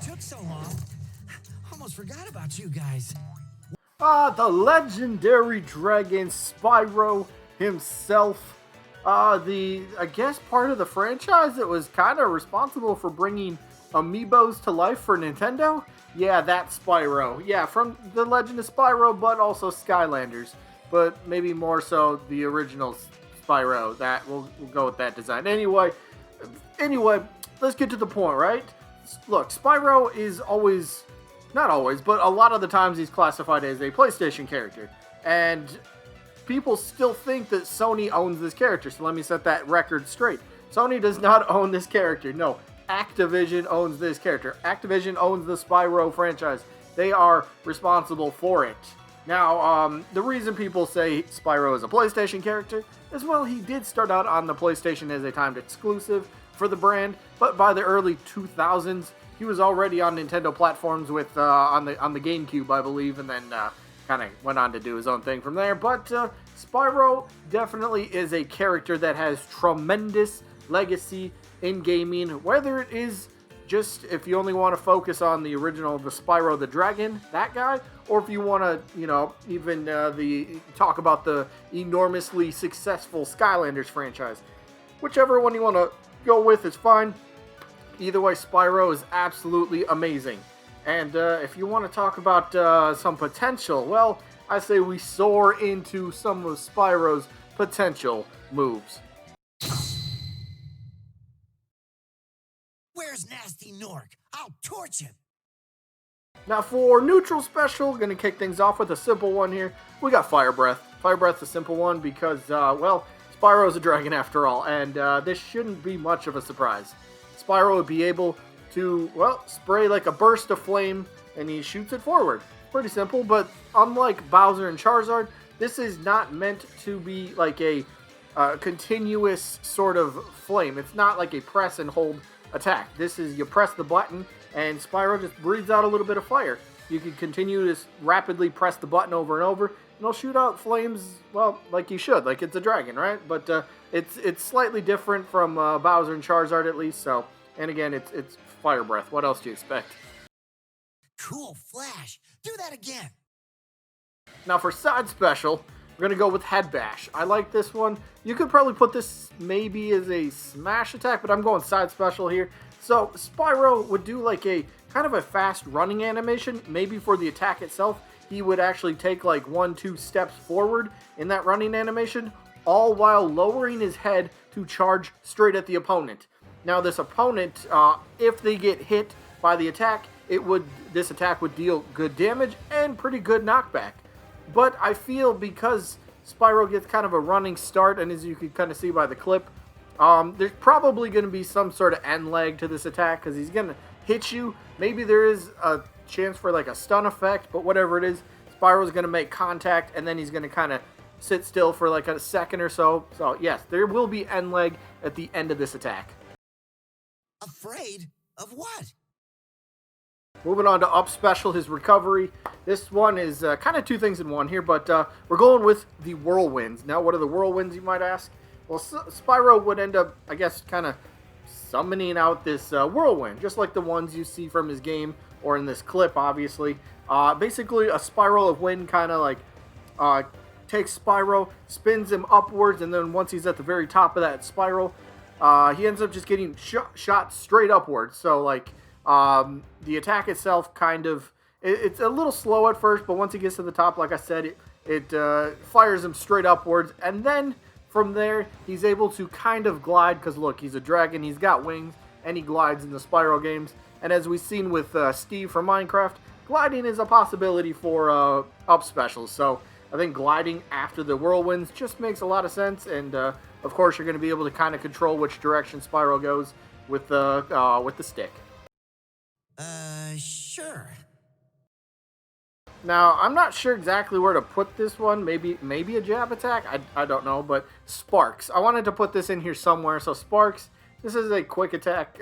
took so long. Almost forgot about you guys. The legendary dragon Spyro himself. I guess part of the franchise that was kind of responsible for bringing amiibos to life for Nintendo. Yeah, that's Spyro. Yeah, from the Legend of Spyro, but also Skylanders. But maybe more so the original Spyro. That we'll go with that design. Anyway, let's get to the point, right? Look, Spyro is always, not always, but a lot of the times he's classified as a PlayStation character. And people still think that Sony owns this character, so let me set that record straight. Sony does not own this character. No, Activision owns this character. Activision owns the Spyro franchise. They are responsible for it. Now, the reason people say Spyro is a PlayStation character is, well, he did start out on the PlayStation as a timed exclusive for the brand, but by the early 2000s, he was already on Nintendo platforms with on the GameCube, I believe, and then kind of went on to do his own thing from there. But Spyro definitely is a character that has tremendous legacy in gaming, whether it is just if you only want to focus on the original, the Spyro the Dragon, that guy, or if you want to, even talk about the enormously successful Skylanders franchise. Whichever one you want to go with is fine. Either way, Spyro is absolutely amazing. And if you want to talk about some potential, well, I say we soar into some of Spyro's potential moves. Where's Nasty Nork? I'll torch him. Now for neutral special, gonna kick things off with a simple one here. We got Fire Breath. Fire Breath's a simple one because, Spyro's a dragon after all, and this shouldn't be much of a surprise. Spyro would be able to, spray like a burst of flame, and he shoots it forward. Pretty simple, but unlike Bowser and Charizard, this is not meant to be like a continuous sort of flame. It's not like a press and hold attack. This is you press the button, and Spyro just breathes out a little bit of fire. You can continue to rapidly press the button over and over, and it'll shoot out flames, like you should, like it's a dragon, right? But it's slightly different from Bowser and Charizard at least, so, and again, it's Fire Breath. What else do you expect? Cool flash. Do that again. Now for side special, we're going to go with Head Bash. I like this one. You could probably put this maybe as a smash attack, but I'm going side special here. So Spyro would do like a kind of a fast running animation. Maybe for the attack itself, he would actually take like 1-2 steps forward in that running animation, all while lowering his head to charge straight at the opponent. Now this opponent, if they get hit by the attack, this attack would deal good damage and pretty good knockback. But I feel because Spyro gets kind of a running start, and as you can kind of see by the clip, there's probably going to be some sort of end leg to this attack because he's going to hit you. Maybe there is a chance for like a stun effect, but whatever it is, Spyro's going to make contact, and then he's going to kind of sit still for like a second or so. So yes, there will be end leg at the end of this attack. Afraid of what? Moving on to up special, his recovery. This one is kind of two things in one here, but we're going with the Whirlwinds. Now, what are the Whirlwinds, you might ask? Well, Spyro would end up, I guess, kind of summoning out this Whirlwind, just like the ones you see from his game, or in this clip, obviously. Basically, a spiral of wind kind of like takes Spyro, spins him upwards, and then once he's at the very top of that spiral, he ends up just getting shot straight upwards. So, like, the attack itself kind of, it's a little slow at first, but once he gets to the top, like I said, it fires him straight upwards, and then from there, he's able to kind of glide, because look, he's a dragon, he's got wings, and he glides in the Spyro games, and as we've seen with Steve from Minecraft, gliding is a possibility for up specials, so I think gliding after the Whirlwinds just makes a lot of sense, and of course, you're going to be able to kind of control which direction Spyro goes with the stick. Sure. Now, I'm not sure exactly where to put this one. Maybe a jab attack? I don't know, but Sparks. I wanted to put this in here somewhere. So Sparks, this is a quick attack.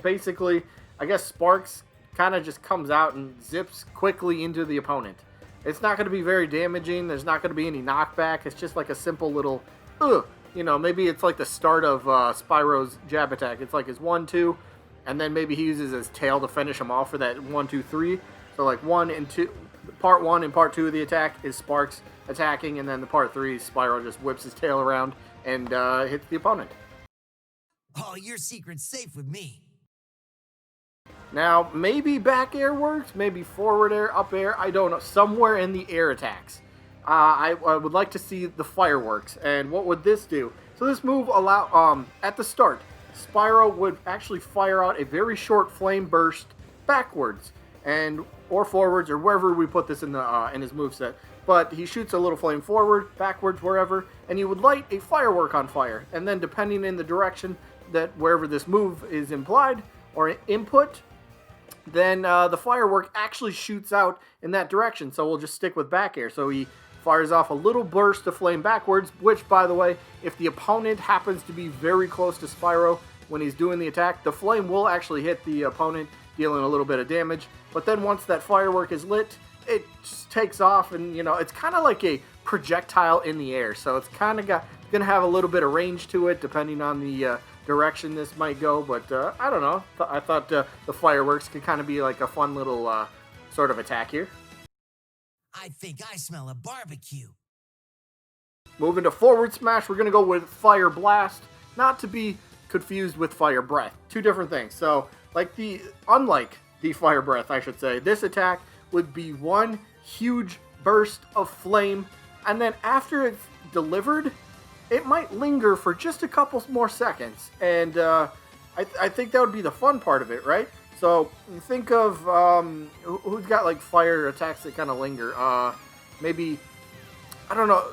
Basically, I guess Sparks kind of just comes out and zips quickly into the opponent. It's not going to be very damaging. There's not going to be any knockback. It's just like a simple little, maybe it's like the start of Spyro's jab attack. It's like his 1-2. and then maybe he uses his tail to finish him off for that 1, 2, 3. So like 1 and 2, part 1 and part 2 of the attack is Sparks attacking, and then the part 3, Spyro just whips his tail around and hits the opponent. Oh, your secret's safe with me. Now, maybe back air works, maybe forward air, up air, I don't know. Somewhere in the air attacks. I would like to see the fireworks. And what would this do? So this move at the start, Spyro would actually fire out a very short flame burst backwards or forwards, or wherever we put this in his moveset. But he shoots a little flame forward, backwards, wherever, and he would light a firework on fire. And then depending in the direction that wherever this move is implied or input, then the firework actually shoots out in that direction. So we'll just stick with back air. So he fires off a little burst of flame backwards, which, by the way, if the opponent happens to be very close to Spyro when he's doing the attack, the flame will actually hit the opponent, dealing a little bit of damage. But then once that firework is lit, it just takes off, and, you know, it's kind of like a projectile in the air. So it's kind of going to have a little bit of range to it, depending on the direction this might go, but I don't know. I thought the fireworks could kind of be like a fun little sort of attack here. I think I smell a barbecue. Moving to forward smash, we're going to go with Fire Blast, not to be confused with Fire Breath. Two different things. So, unlike the Fire Breath, I should say, this attack would be one huge burst of flame, and then after it's delivered, it might linger for just a couple more seconds, and I think that would be the fun part of it, right? So think of who's got like fire attacks that kind of linger. Maybe, I don't know,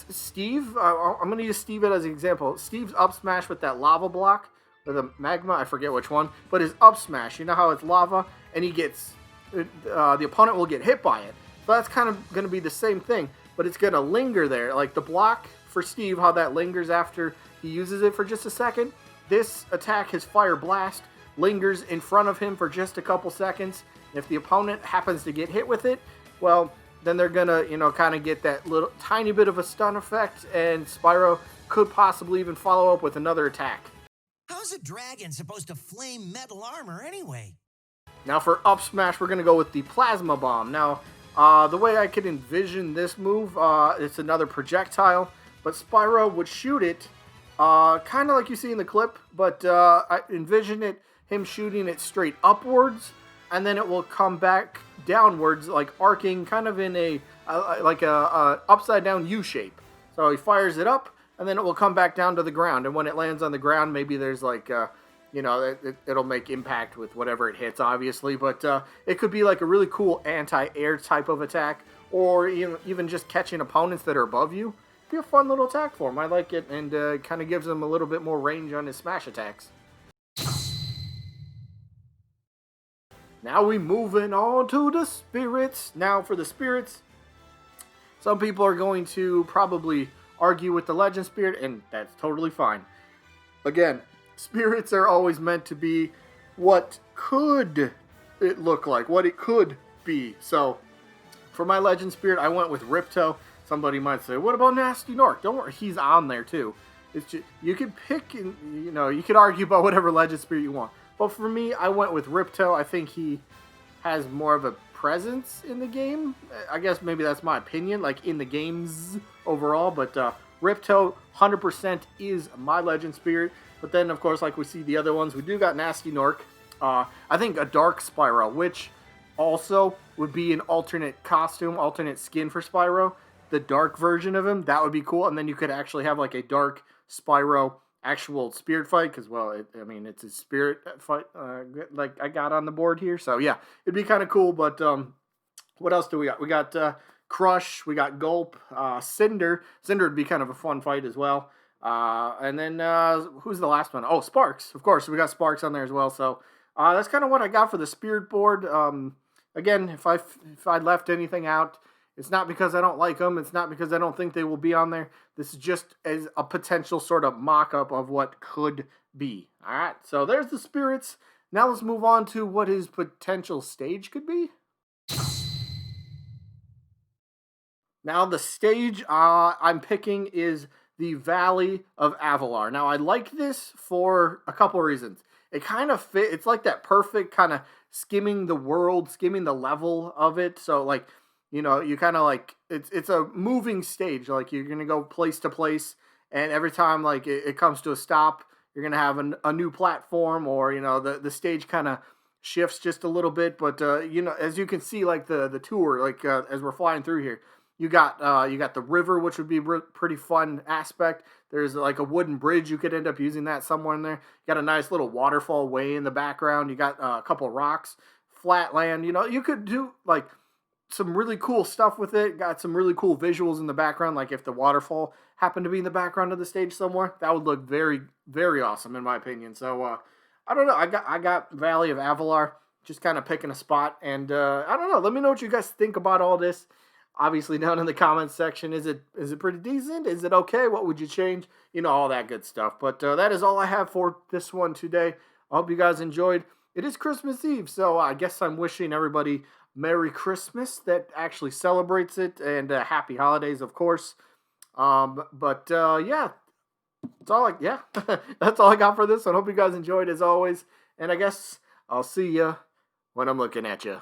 Steve. I'm gonna use Steve as an example. Steve's up smash with that lava block with a magma. I forget which one, but his up smash. You know how it's lava, and he gets the opponent will get hit by it. So that's kind of gonna be the same thing, but it's gonna linger there, like the block for Steve, how that lingers after he uses it for just a second. This attack, his Fire Blast, lingers in front of him for just a couple seconds. If the opponent happens to get hit with it, well, then they're gonna, kind of get that little tiny bit of a stun effect, and Spyro could possibly even follow up with another attack. How's a dragon supposed to flame metal armor anyway? Now for up smash, we're gonna go with the Plasma Bomb. Now, the way I could envision this move, it's another projectile, but Spyro would shoot it kind of like you see in the clip, but I envision him shooting it straight upwards, and then it will come back downwards, like arcing, kind of in a upside down U shape. So he fires it up, and then it will come back down to the ground. And when it lands on the ground, maybe there's like, it'll make impact with whatever it hits, obviously. But it could be like a really cool anti-air type of attack, or even just catching opponents that are above you. Be a fun little attack for him. I like it, and kind of gives him a little bit more range on his smash attacks. Now we moving on to the spirits. Now for the spirits, some people are going to probably argue with the legend spirit, and that's totally fine. Again, spirits are always meant to be what could it look like, what it could be. So for my legend spirit, I went with Ripto. Somebody might say, what about Nasty Nork? Don't worry, he's on there too. It's just, you could pick, and you could argue about whatever legend spirit you want. But for me, I went with Ripto. I think he has more of a presence in the game. I guess maybe that's my opinion, like in the games overall. But Ripto, 100% is my legend spirit. But then, of course, like we see the other ones, we do got Nasty Nork. I think a Dark Spyro, which also would be an alternate costume, alternate skin for Spyro. The dark version of him, that would be cool. And then you could actually have like a Dark Spyro actual spirit fight, because, well, it's a spirit fight like I got on the board here. So yeah, it'd be kind of cool. But what else do we got? We got Crush, we got Gulp, Cinder. Cinder would be kind of a fun fight as well. And then who's the last one? Oh, Sparks, of course. We got Sparks on there as well. So that's kind of what I got for the spirit board. Again, if I left anything out, it's not because I don't like them. It's not because I don't think they will be on there. This is just as a potential sort of mock-up of what could be. All right, so there's the spirits. Now let's move on to what his potential stage could be. Now the stage I'm picking is the Valley of Avalar. Now I like this for a couple reasons. it kind of fit. It's like that perfect kind of skimming the world, skimming the level of it. So like, you kind of like it's a moving stage. Like you're gonna go place to place, and every time like it comes to a stop, you're gonna have a new platform, or the stage kind of shifts just a little bit. But as you can see, like the tour, like as we're flying through here, you got the river, which would be pretty fun aspect. There's like a wooden bridge. You could end up using that somewhere in there. You got a nice little waterfall way in the background. You got a couple of rocks, flat land. You could do like some really cool stuff with it. Got some really cool visuals in the background. Like if the waterfall happened to be in the background of the stage somewhere, that would look very, very awesome in my opinion. So I don't know. I got Valley of Avalar. Just kind of picking a spot, and I don't know. Let me know what you guys think about all this. Obviously, down in the comments section, is it pretty decent? Is it okay? What would you change? All that good stuff. But that is all I have for this one today. I hope you guys enjoyed. It is Christmas Eve, so I guess I'm wishing everybody Merry Christmas that actually celebrates it, and Happy Holidays, of course. But yeah, yeah, that's all I got for this one. Hope you guys enjoyed as always, and I guess I'll see you when I'm looking at you.